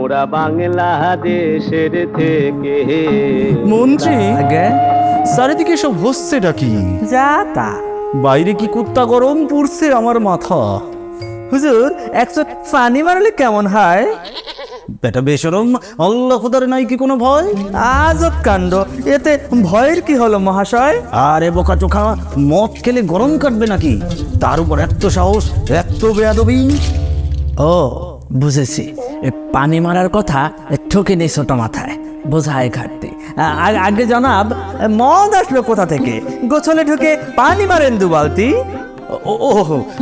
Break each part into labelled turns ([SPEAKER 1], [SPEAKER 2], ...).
[SPEAKER 1] মোরা বাংলাদেশের থেকে।
[SPEAKER 2] মন্ত্রী
[SPEAKER 3] আগে
[SPEAKER 2] চারিদিকে সব হচ্ছেটা কি?
[SPEAKER 3] যা তা।
[SPEAKER 2] বাইরে কি কুত্তা গরম পড়ছে আমার মাথা।
[SPEAKER 3] হুজুর 100 পানি মারলে কেমন হয়?
[SPEAKER 2] বেটা বেশরম, আল্লাহ খোদার নাই কি কোনো ভয়?
[SPEAKER 3] আজব কাণ্ড, এতে ভয়ের কি হলো মহাশয়?
[SPEAKER 2] আরে বোকা চোখা, মদ খেলে গরম কাটবে নাকি? তার উপর এত সাহস, এত বেয়াদবি।
[SPEAKER 3] ও বুঝেছি, পানি মারার কথা ঠকে নেই ছোট মাথায়, বোঝায় ঘাটতি। আগে জনাব, মদ আসলো কোথা থেকে? গোছলে ঢুকে পানি মারেন দু বালতি।
[SPEAKER 2] ও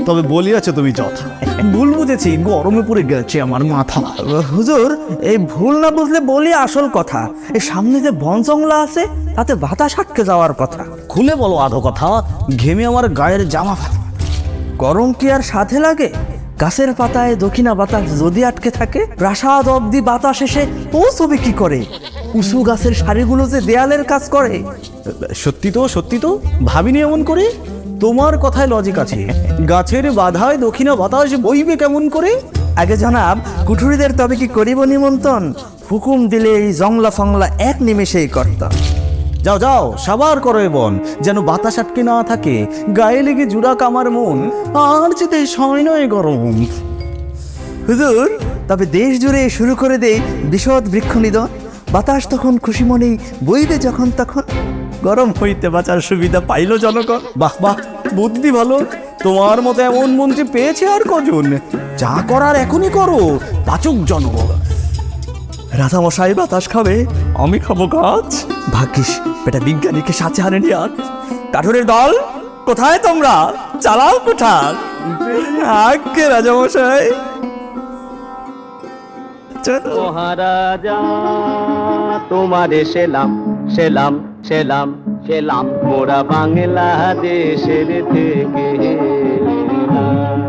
[SPEAKER 2] তবে বলিয়াছো তুমি যথা। ভুল বুঝেছি, গরমে পড়ে গেছে আমার মাথা।
[SPEAKER 3] হুজুর, এই ভুল না বুঝলে বলি আসল কথা। এই সামনে যে বন জঙ্গলা আছে, তাতে বাতাস আটকে যাওয়ার কথা।
[SPEAKER 2] খুলে বলো আধো কথা, ঘেমে আমার গায়ের জামা ফাটা।
[SPEAKER 3] গরম কি আর সাথে লাগে? গাছের পাতায় দক্ষিণা বাতাস যদি আটকে থাকে, প্রাসাদ অব্দি বাতাস এসে পৌঁছবে কি করে? উঁচু গাছের সারিগুলো যে দেয়ালের কাজ করে।
[SPEAKER 2] সত্যি তো ভাবিনি এমন করে। তোমার কথায় লজিক আছে। গাছের বাধায় দক্ষিণা বাতাস বইবে কেমন করে?
[SPEAKER 3] আগে জনাব, কুঠুরিদের তবে কি করিব নিমন্ত্রণ? হুকুম দিলে এই জংলা ফংলা এক নিমেষেই করতাম।
[SPEAKER 2] যাও যাও, সাবার করো বন, যেন বাতাস আটকে না থাকে। গায়ে লেগে জুড়া কামার মন, আর যেতে সয় নয় গরম।
[SPEAKER 3] হুজুর, তবে দেশ জুড়ে শুরু করে দেই বিশদ বৃক্ষ নিধন। বাতাস তখন খুশি মনেই বইবে যখন তখন। গরম হইতে বাঁচার সুবিধা পাইল জনগণ।
[SPEAKER 2] বাহ বাহ, বুদ্ধি ভালো। তোমার মতো এমন মন্ত্রী পেয়েছে আর কজন? যা করার এখনই করো, পাচক জনগণ।
[SPEAKER 3] রাজামশাই বাতাস খাবে, আমি খাবো গাছ। ভাগ্যিস বেটা বিজ্ঞানীকে সাথে হারেনি আজ। কাঠুরের দল, কোথায় তোমরা? চালাও কোঠার। আগে রাজামশাই চলো।
[SPEAKER 1] মহারাজা তোমারে সেলাম সেলাম সেলাম সেলাম, মোরা বাংলাদেশের থেকে এলাম।